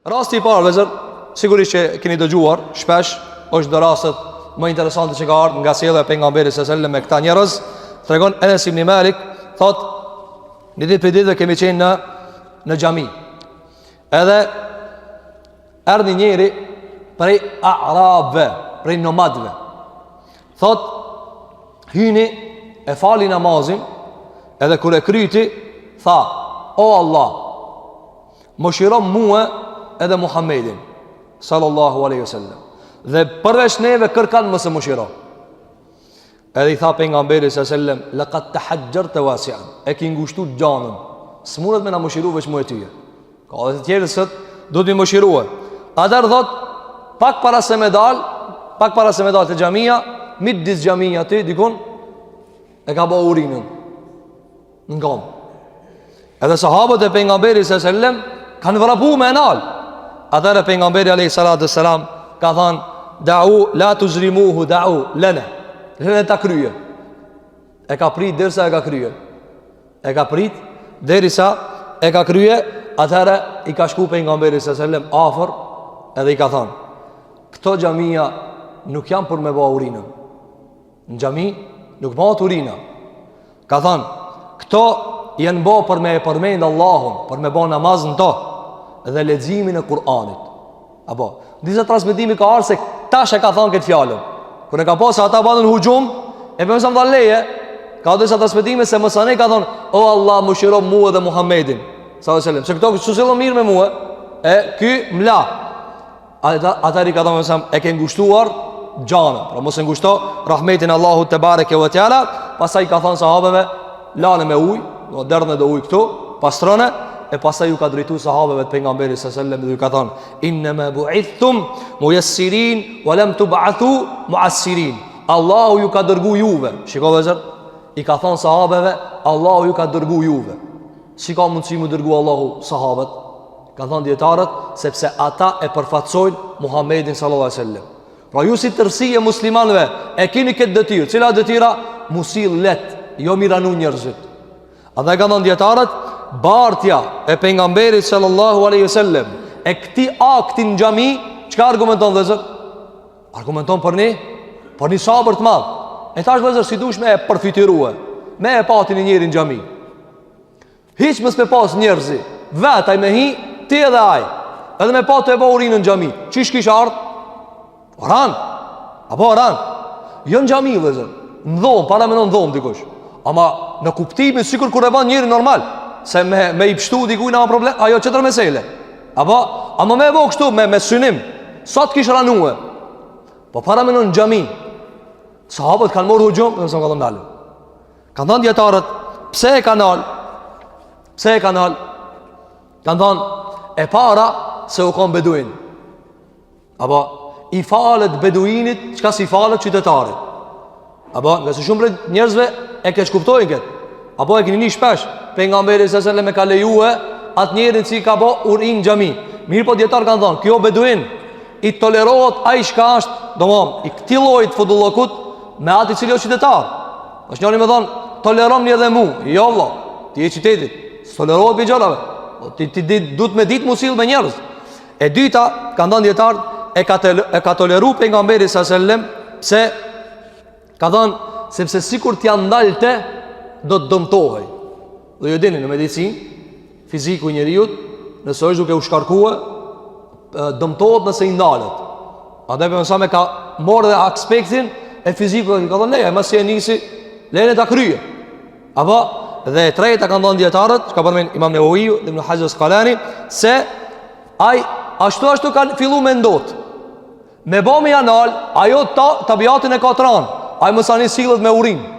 Rasti i parë, vezër, sigurisht që keni dëgjuar shpesh, është do rastet më interesante që ka ardhur nga sjellja e pejgamberit sallallahu alajhi wasallam me këta njerëz. Tregon Enes ibn Malik, thot, një ditë për ditë kemi qenë në xhami. Edhe erdhi njëri prej arabëve, prej nomadëve. Thot, hyni e fali namazin, edhe kur e kryti, tha, o Allah, mëshiro mua edhe Muhammedin sallallahu alaihi wasallam, dhe përveç neve kërkan mëse mëshiro. Edhe i tha pejgamberi sallallahu alaihi wasallam, laqad tahajjarta wasi'an, e ki ngushtu gjanën, s'mundet me na mëshiru veç mua e tyje. Ka edhe të tjerë se do të më mëshirue. Atëherë thot, pak para se me dal te xhamia, midis xhamia ti dikun e ka bë urinën në gom. Edhe sahabët e pejgamberit sallallahu alaihi wasallam kanë vrapu me enal. Atëherë pejgamberi alayhi salatu wassalam ka thënë, da'u la tuzrimuhu, da'u lana. Lënë ta krye. E ka prit derisa e ka krye. E ka prit derisa e ka krye. Atëherë i ka shku pejgamberi sallallahu alaihi wasallam afër, edhe i ka thënë, këto xhamia nuk janë për me bë urinën. Në xhami nuk bëhet urina. Ka thënë, këto janë bë për me përmend Allahun, për me bë namazin to dhe leximin e Kur'anit. Apo, disa transmetimi ka ardhur se tash e ka thënë këtë fjalën. Kur e ka pasur ata bandën hujum, e bëmë sa më dalleje, ka disa transmetime se Mosane ka thënë, o Allah, mëshiro mua dhe Muhammedin sallallahu alaihi wasallam, se këto që sillon mirë me mua, e ky mla. Ata i ka thënë se e ke ngushtuar xhanën, pra mos e ngushto rahmetin Allahut te bareke ve teala. Pastaj ka thënë sahabeve, lanë me ujë, do derdhën do ujë këtu, pastrone. E pasaj ju ka drejtu sahabeve të pejgamberit sallallahu alaihi wasallam dhe ju ka thënë, innama bu'ithum muyassirin wa lam tub'athu mu'assirin. Allahu ju ka dërgu juve. Shikoj vëllazër, i ka thënë sahabeve, Allahu ju ka dërgu juve. Si ka mundësi mu dërgu Allahu sahabët? Ka thënë dietarët, sepse ata e përfaqësojnë Muhammedin sallallahu alaihi wasallam. Pra ju si tërësi e muslimanëve e keni këtë detyrë. Cila detyra? Musil let, jo miranu njerëzit. Ata ka thënë dietarët, bartja e pejgamberit sallallahu alaihi wasallam e këtij akti në xhami, çka argumenton vëllazër? Argumenton për një sabër të madh. E tash vëllazër, si dush me e përfitirue, me e pati një njeri në xhami. Hiç mos me pas njerëzi, vetaj me hi, ti edhe ai. Edhe me pa të e bë urinën në xhami. Çish kish ardh? Oran. Apo oran. Jo në xhami vëllazër. Në dhomë, para me në dhomë dikush. Ama në kuptimin sikur kur e bën njëri normal, se me i pështu dikujna ma problem, ajo qëtër mesele. Apo, ama me e bo kështu, me synim, sa të kishë ranue. Po para me në xhami, sahabët kanë morë hujum, dhe nësëm ka të ndalë. Kanë thënë djetarët, pse e kanal? Pse e kanal? Kanë thënë, e para se u kanë beduin. Apo, i falet beduinit, qka si falet qytetarit. Apo, nga se shumë për njerëzve e keq kuptojnë këtë. Apo e keni një shpesh, pejgamberi sallallahu alaihi wasallam e ka lejue atë njerin që ka bë urin në xhami. Mirë po dietar kanë thënë, kjo beduin i tolerohet ai çka është, domthon, i këtij lloji të fudullokut me atë i cili është qytetar. Tash njëri më thon, toleroni edhe mua. Jo valla, ti je qytetit, tolerohet me gjërave. Ti duhet me ditë musil me njerëz. E dyta, kanë thënë dietar, e ka toleruar pejgamberi sallallahu alaihi wasallam se ka thënë, sepse sikur t'ja ndalte do të dëmtohej. Dhe ju dini në medicinë, fiziku i njeriut, nëse është duke u shkarkue, dëmtohet nëse i ndalet. A dhe për nësa me ka morë dhe aspektin e fiziku, ka thënë leja, mësi e nisi, lejnë e ta kryje. Apo, dhe trejta kanë dhënë djetarët, që ka përmen Imam Nevoiju dhe Ibn Hajar Asqalani, se ashtu kanë fillu me ndot. Me bomi anal, ajo tabiatin e ka të ranë, ajo mësani silët me urinë.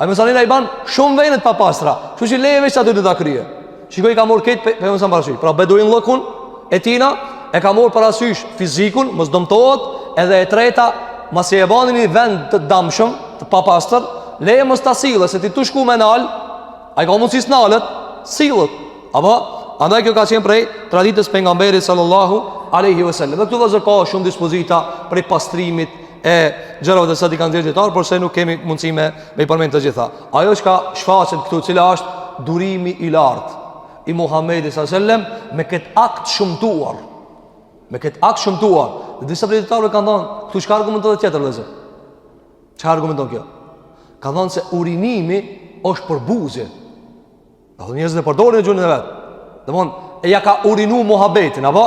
A mësanin e i ban shumë venet pa pastra, që që leje veç që aty të ta krye. Shikoj ka morë ketë për mësan parasysh. Pra beduin lëkun e tina e ka morë parasysh fizikun, mës dëmtohet, edhe e treta, mas e banin një vend të damshëm, të pa pastër, leje mës ta silë, se ti tu shku me nalë, a i ka mundësis nalët, silët. Apo, andaj kjo ka qenë prej traditës pejgamberit sallallahu alaihi wasallam. Dhe këtu vëzër ka shumë dispozita prej pastrimit, e gjërave të sati kanë djetarë, por se nuk kemi mundësi me i përmend të gjitha. Ajo që ka shfaqet këtu, cila është durimi i lartë, i Muhamedit s.a.s. me këtë akt shumtuar. Me këtë akt shumtuar. Dhe disa prediktarë kanë thënë, këtu çka argumenton tjetër vëllezër? Çka argumenton kjo? Ka thënë se urinimi është për buzë. Do njerëzit e përdorin gjuhën e vet. Domthon, e ja ka urinu Muhamedit, apo?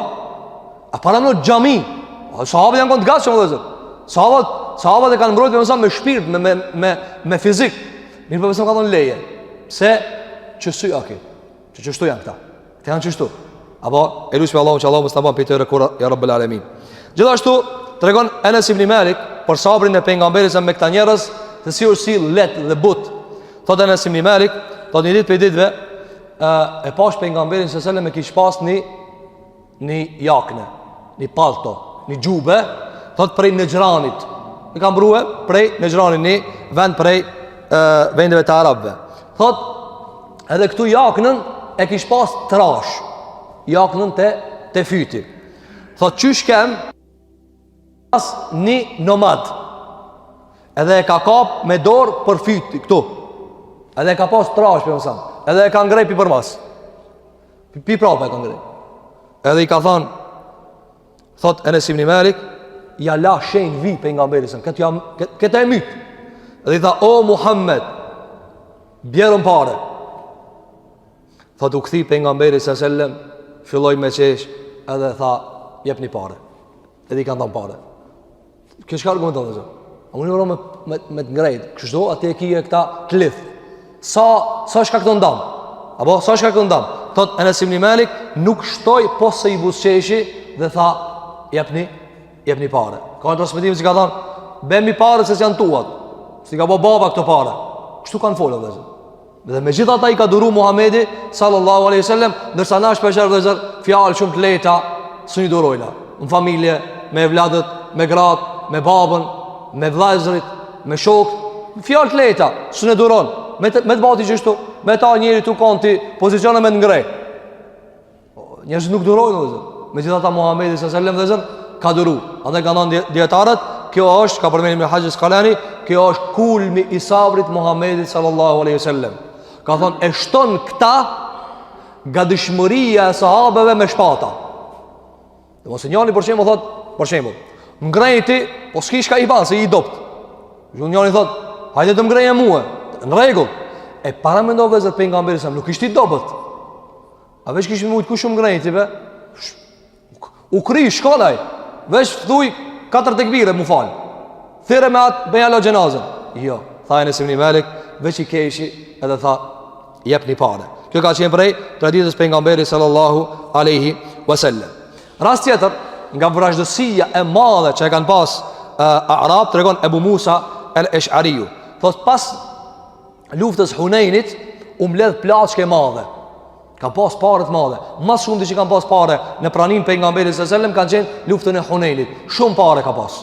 A para në xhami. Sahabët janë të gatshëm vëllezër. Sahabët e kanë mbrojtur me shpirt, me fizik. Mirë po besoj ka thënë leje. Se çështoj aki. Çështoj janë këta. Këta janë çështu. Apo e lutem Allahu që Allahu mos ta bën pitëre kur ya Rabbul Alamin. Gjithashtu tregon Anas ibn Malik për sabrin e pejgamberit sa me këta njerëz, se si u sill let dhe but. Thot Anas ibn Malik, thot një ditë për ditëve e pash pejgamberin sallallahu alajhi wasallam me kish pas një jakne, një palto, një xhube, thot prej Nejranit. I ka mbrua prej Nejranit, një vend prej vendeve të arabëve. Thot edhe këtu jaknën e kish pas trash. Jaknën te fyti. Thot qysh kem pas një nomad. Edhe e ka kap me dorë për fyti këtu. Edhe e ka pas trash për mësam. Edhe e ka ngrej pi për mas. Pi prapa e ka ngrej. Edhe i ka thonë, thot Enes ibn Malik, ja la shenjë vi për nga mberisën. Këtë e mytë. Edhe i tha, o Muhammed, bjerën pare. Thot u këthi për nga mberisë sellem, filloj me qesh, edhe tha, jep një pare. Edhe i kanë thonë pare. Kjo shka argumenton dhe zë? A më një vëro me të ngrejt. Kështu ati e kije këta të lith. Sa shka këtë ndam? Apo, sa shka këtë ndam? Thot Enes ibn Malik, nuk shtoj po se i busqeshi dhe tha, jep një pare. Ka në transmitimin që ka thonë, bemi pare se s'janë tuat. Si ka bo baba këto pare. Kështu kanë folë dhe zë? Dhe me gjitha ta i ka duru Muhamedi sallallahu alaihi wasallam, ndërsa na shpeshher vëllezër fjalë shumë të lehta s'u durojna. Në familje, me vladët, me gratë, me babën, me vllazërit, me shokët, fjalë të lehta s'u ne duron. Me të bati gjithashtu, me ta njëri tu konti pozicione me të ngrej. Njerëzit nuk durojnë vëllezër. Megjithatë Muhamedi sallallahu alaihi wasallam vëllezër ka duru. Andaj kanë thënë dietarët, kjo është, ka përmendur Ibn Hajar Asqalani, kjo është kulmi i sabrit Muhamedit sallallahu alaihi wasallam. Ka thonë, e shton këta nga dëshmëria e sahabeve me shpata. Dhe mos e njani për shembull thot, për shembull, ngrejti, po s'ki shka i ban, se i dopt. Njani thot, hajde të mgreje mua, në rregull. E para me ndove zër pejgamberi sa nuk ishte i dobët. A veç kishte mujt kush ngrejti be? U kri shkollaj. Veç thuj 4 tekbire mu fal. Thire me atë bejalo gjenazën. Jo, tha Enes ibn Malik, veç i keshi edhe tha jep një pare. Kjo ka qenë prej traditës pejgamberit sallallahu alaihi wasallam. Rast tjetër nga vrazhdësia e madhe që e kanë pas Arab, tregon Ebu Musa el-Esh'ariu. Thot pas luftës Hunenit u mbledh plaçke e madhe. Ka pas pare të madhe. Mas shumë që kanë pas pare në pranin pejgamberit sallallahu alaihi wasallam kanë qenë luftën e Hunenit. Shumë pare ka pas.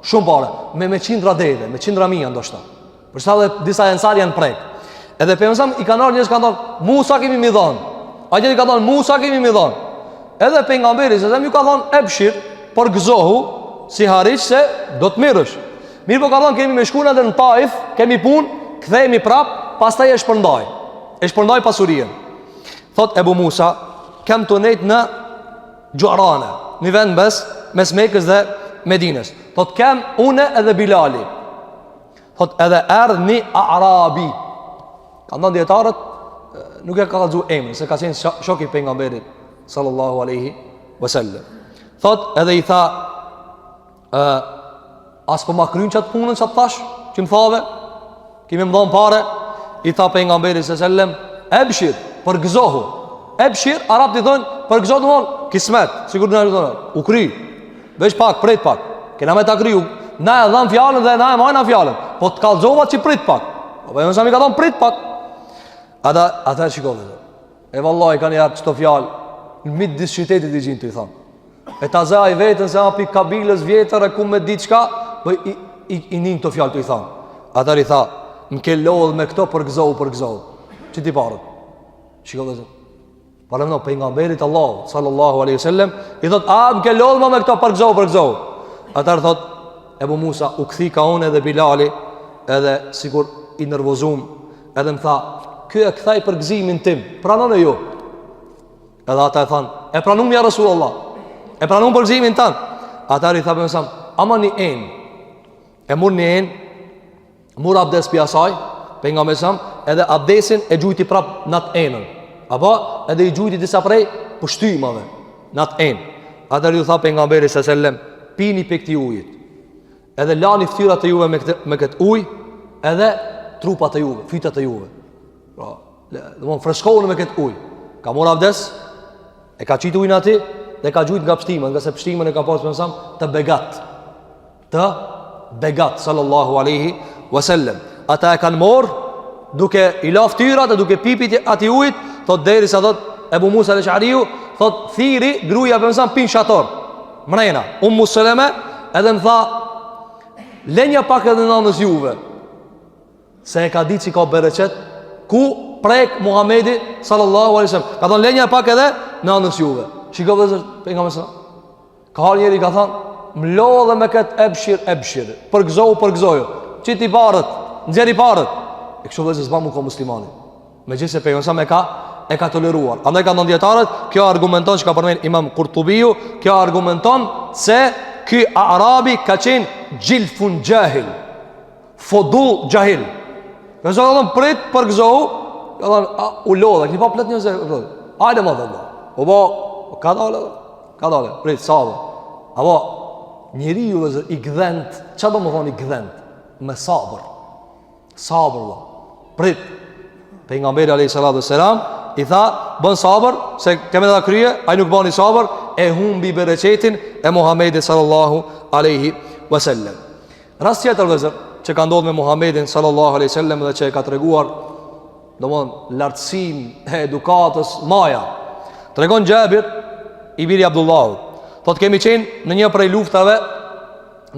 Shumë pare, me qindra deve, me qindra mija ndoshta. Për sa dhe disa ensar janë prek. Edhe pejgamberi i kanë ardhur njerëz kanë thonë, Musa kemi mi dhon. Ajë i ka thonë, Musa kemi mi dhon. Edhe pejgamberi se ju ka thonë, ebshir, por gëzohu, si hariç se do të mirësh. Mirë po ka thonë, kemi me shkuar edhe në Taif, kemi punë, kthehemi prap, pastaj e shpërndaj. E shpërndaj pasurinë. Thot Ebu Musa, kem të nejt në Gjuarane, një vend mes Mekës dhe Medines. Thot kem une edhe Bilali. Thot edhe erdh një Arabi. Ka ndonë djetarët, nuk e ka kalëzu emrin, se ka qenë shoki pejgamberit sallallahu alaihi wasallam. Thot edhe i tha, as po ma kryn qatë punën qatë thash, që më thave, kemi më dhonë pare, i tha pejgamberit sallallahu alaihi wasallam, ebshir, përgëzohu. Ebshir, Arab të thonë, përgëzohu të thonë, kismet, sigur në thonë, u kry, veç pak, prit pak, kena me ta kryu, na e dhamë fjallën dhe na e majna fjallën, po të kalzovat që prit pak, po e mësami ka thonë prit pak. Ata e shikohet dhe. E vallaj, ka një artë qëto fjallë, në mitë disë qytetit i gjinë të i thonë. E ta zë i vetën se api kabilës vjetër e ku me ditë qka, po i njën të fjallë të i thonë. Ata i tha, më ke lodhë me këto përgëzohu. Që ti parët? Shikohet dhe zë. Parëm no, pejgamberit Allah, sallallahu alaihi wasallam, i thot, më ke lodhë me këto përgëzohu. Ata i thot, Ebu Musa, u këthi ka unë edhe Bilali, edhe sigur i nervozum, edhe më tha, kjo e këthaj për gëzimin tim, pranon e ju. Edhe ata e thanë, e pranum ja Rasulullah, e pranum përgjimin tanë. Ata i tha për mësam, ama një enë, e mur një enë, mur abdes për asaj, për nga mësam, edhe abdesin e gjujti prap në atë enën. Apo edhe i gjujti disa prej pështymave në atë enë. Ata i tha për nga mberi së sellem, pini për këti ujit, edhe lani ftyrat të juve me këtë uj, edhe trupat të juve, fytat të juve. Pra, dhe mon freskohën me këtë uj. Ka mor abdes, e ka qitë ujnë ati, dhe ka gjujt nga pështimën, nga se pështimën e ka pasë për mësam të begat. Të begat, sallallahu aleyhi wasallem. Ata e kanë morë, duke i la ftyrat e duke pipit ati ujt, thot deri sa thot Ebu Musa al-Ash'ariu, thot thiri gruja për mësam pin shator. Mrena, Seleme, edhe më tha, lenja pak edhe nanës juve, se e ka ditë që ka bereqet, ku prek Muhamedi sallallahu alaihi wasallam. Ka thonë lenja pak edhe në anës juve. Shiko vëzër, pejgamberi. Ka har njeri ka thonë, mlodhe me këtë ebshir, përgzoju. Qiti parët, nxjeri parët. E kështu vëzër s'ba mu ka muslimani. Megjithse pejgamberi e ka toleruar. Andaj ka ndonë djetarët, kjo argumenton që ka përmen Imam Kurtubiu, kjo argumenton se ky arabi ka qenë gjilfun gjahil, fodull gjahil. Ka thonë prit përgzohu, ka thonë u lodha, këni pa plet një zërë, hajde më dhe o bo, ka dole, prit, sabë. Apo, njeri ju dhe i gdhend, që do më thonë i gdhend? Me sabër, dhe, prit. Pejgamberi alayhi salatu wassalam i tha, bën sabër, se kemë dhe krye, ai nuk bani sabër, e humbi bereqetin e Muhammedit sallallahu aleyhi wasallam. Rast tjetër vëzër, që ka ndodhur me Muhammedin sallallahu aleyhi wasallam dhe që e ka treguar domthon lartësinë e edukatës maja. Tregon Xhabir i biri Abdullahut, thotë kemi qenë në një prej luftave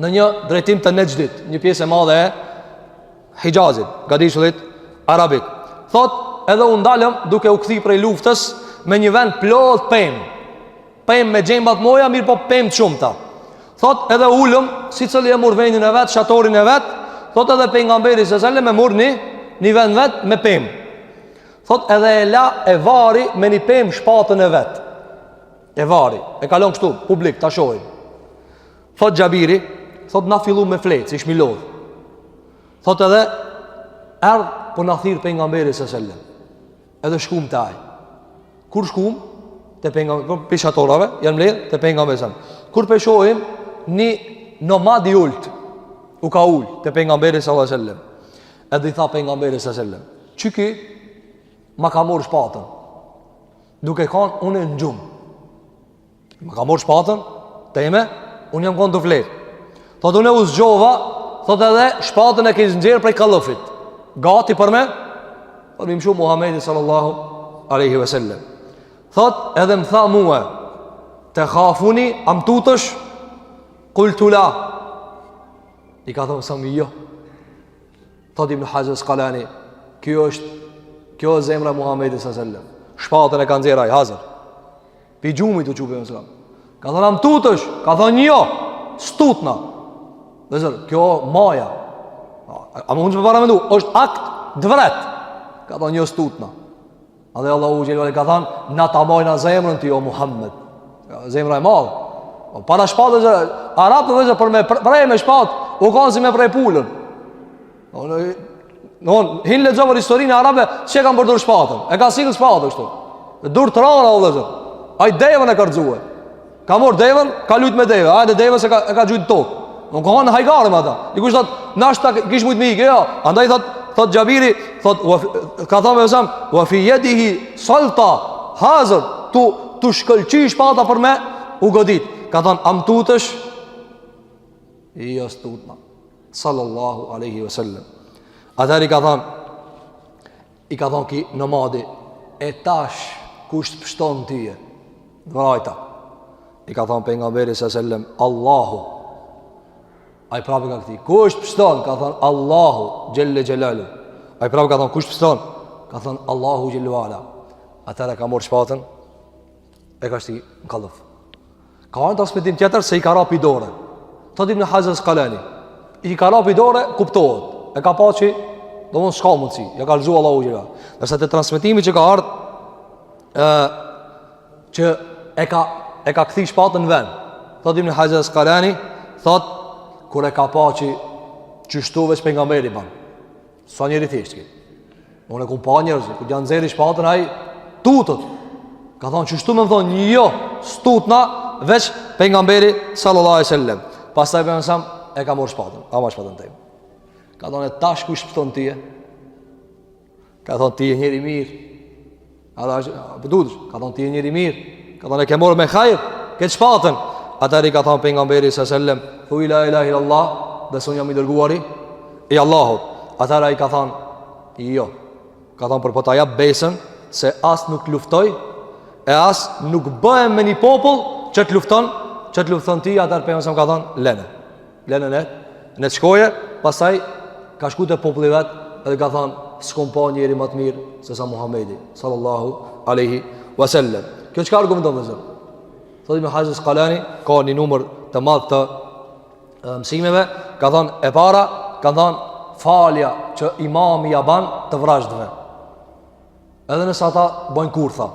në një drejtim të Nejdit, një pjesë e madhe e Hijazit, gadishullit arabik. Thotë edhe u ndalëm duke u kthi prej luftës me një vend plot pemë me xhembat moja, mirë po pemë të shumta. Thotë edhe ulëm, sicili e mor vendin e vet, shatorin e vet. Thotë edhe pejgamberi sallallahu alajhi wasallam e mor një vend vet me pemë. Thotë edhe e la e vari me një pemë shpatën e vet. E vari, e kalon kështu, publik, ta shohin. Thotë Xhabiri, thotë na fillu me fletë, si shmilodh. Thotë edhe erdh po na thirr pejgamberi sallallahu alajhi wasallam. Edhe shkum te ai. Kur shkum te pejgamberi, pishatorave, janë mbledh te pejgamberi sallallahu alajhi wasallam. Kur pe shohim një nomad i ult, u ka ul te pejgamberi sallallahu alajhi wasallam. Edhe i tha pejgamberi sallallahu alajhi wasallam, "Çiki ma ka marrë shpatën. Duke kanë unë në gjumë. Ma ka marrë shpatën teme, unë jam konë të fletë. Thotë unë e u zgjova, thotë edhe shpatën e ke nxjerë prej kallëfit. Gati për me, për më shumë Muhammedi sallallahu aleyhi ve sellem. Thotë edhe më tha muë, te khafuni, am tutësh, kultu la. I ka thonë sami jo. Thotë Ibn Hajar Asqalani, kjo është zemra Muhammedi sallallahu aleyhi ve sellem. Shpatën e ka nxjerë ai hazër. Pi gjumit u qupe mësëram. Ka thonë am tutësh, ka thonë jo, stutna. Dhe zërë, kjo maja. A më unë që për para me ndu, është akt dëvret. Ka thonë jo stutna. A dhe Allahu Gjelluale ka thonë, na ta majna zemrën ti o Muhammed. Zemra e madhë. Para shpatë dhe zërë, Arabë dhe zërë për me prej me shpatë, u kanë si me prej pullën. Hinë le gjovër historinë e Arabë, që kanë përdur shpatën? E ka sikë shpatë kështu. Dur të rana o dhe zërë. A i devën e kërdzue. Ka morë devën, ka lujtë me devën. A i dhe devën se ka gjujtë tokë. Nuk ka hanë hajgarë me ata. I kush thot, nashta kish mujtë me ike, ja. Andaj thot Xhabiri, ka thonë me vësam, wa fi yadihi salta, hazër, tu shkëlqy shpata për me, u godit. Ka thonë, am tutësh, i jo stutna. Sallallahu aleyhi ve sellem. Atër i ka thonë ki nomadi, e tash, kush të pështon tyje. Vrajta. I ka thonë pejgamberi sallallahu aleyhi ve sellem, Allahu. A i prapi ka këti, kush pështon? Ka thonë Allahu Gjelle Gjelalu. A i prapi ka thonë, kush pështon? Ka thonë Allahu Gjellu Ala. Atër e ka morë shpatën, e ka shti në kallëf. Ka anë të aspetim tjetër se i ka rapi dore. Thot Ibn Hajar Asqalani, i ka rapi dore, kuptohet. E ka pa që, do mund s'ka mundësi, ja ka lëzu Allahu Gjellu Ala. Nërsa të transmitimi që ka ardhë, që e ka kthi shpatën në vend. Thot Ibn Hajar al-Asqalani, thot kur e ka pa që çështu veç pejgamberi ban. Sa njëri thjesht ki. Unë e kum pa njerëz, kur janë nxjerrë shpatën ai tutët. Ka thonë çështu më thonë jo, stutna veç pejgamberi sallallahu alaihi wasallam. Pastaj pejgamberi e ka marrë shpatën, ama shpatën tim. Ka thonë tash kush shpëton ti? Ka thonë ti je njëri mirë. Ka thonë ti je njëri mirë. Ka thonë e ke marrë me hajër, ke shpatën. Atëri ka thonë pejgamberi sallallahu alaihi wasallam, "Thu la ilaha illallah", dhe son jam i dërguari i Allahut. Atëra ai ka thonë, "Jo." Ka thonë për po ta jap besën se as nuk luftoj e as nuk bëhem me një popull që të lufton ti. Atëra pejgamberi ka thonë, "Lene ne shkoje", pastaj ka shku te populli vet dhe ka thonë, "S'kom pa njeri më të mirë se sa Muhamedi sallallahu alaihi wasallam." Kjo çka argumenton me zot? Thotë me Hajar al-Asqalani, ka një numër të madh të mësimeve, ka thonë e para, ka thonë falja që imami ja ban të vrazhdve. Edhe nëse ata bojnë kurtha.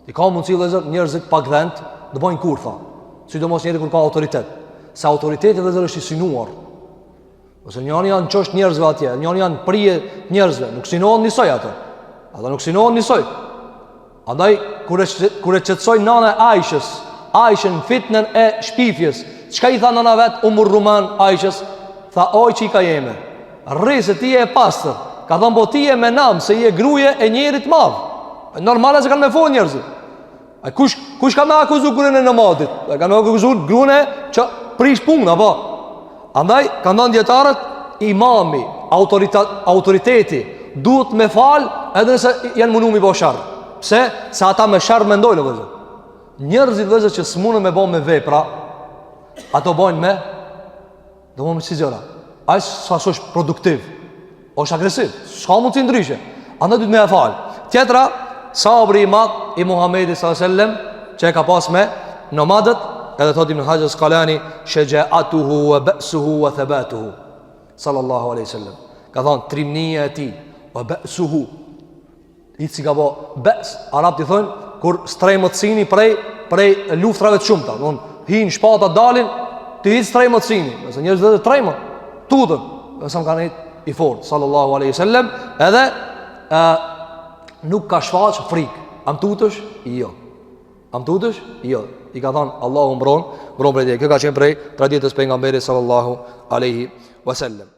I ka mundësi vëllezër njerëzit pak dhënt të bojnë kurtha. Sidomos njëri kur ka autoritet. Se autoriteti vëllezër është i synuar. Ose njëri janë çosh njerëzve atje, njëri janë prije njerëzve, nuk synohen njësoj ato. Ata nuk synohen njësoj. Andaj kur e qetësoi nana e Aishën fitnën e shpifjes, çka i tha nana vet Ruman Aishës? Tha, "Oj çika jeme, rri se ti je e pastër." Ka thënë, "Po ti je me nam se je gruaje e njerit madh." Normale se kanë me fol njerëzit. Ai kush ka më akuzuar gruën e namazit? Ka kanë akuzuar gruën që prish punë apo? Andaj kanë thënë dietarët, imami, autoriteti duhet me fal edhe nëse janë mundu mi bëj sharr. Pse? Se ata me sharr mendojnë vëllezër. Njerëzit vëllezër që s'munën me bë me vepra, ato bojnë me do më si gjëra. Ai sa është produktiv, është agresiv, s'ka mundsi ndryshe. Andaj duhet me e fal. Tjetra, sabri i madh i Muhamedit sallallahu alaihi wasallam që e ka pas me nomadët, edhe thotim në Hajar al-Asqalani, "Shaja'atuhu wa ba'suhu wa thabatuhu", sallallahu alaihi wasallam. Ka thonë trimnia e tij, wa ba'suhu. I si ka bo bes, arabët i thonë kur strejmëtsini prej luftrave të shumta. Don hin shpata dalin, ti hiç strejmëtsini. Nëse njerëzit vetë trejmë, tutën. Sa më kanë i fort sallallahu alaihi wasallam, edhe nuk ka shfaq frikë. Am tutësh? Jo. Am tutësh? Jo. I ka thonë Allahu mbron prej. Kjo ka qenë prej traditës pejgamberit sallallahu alaihi wasallam.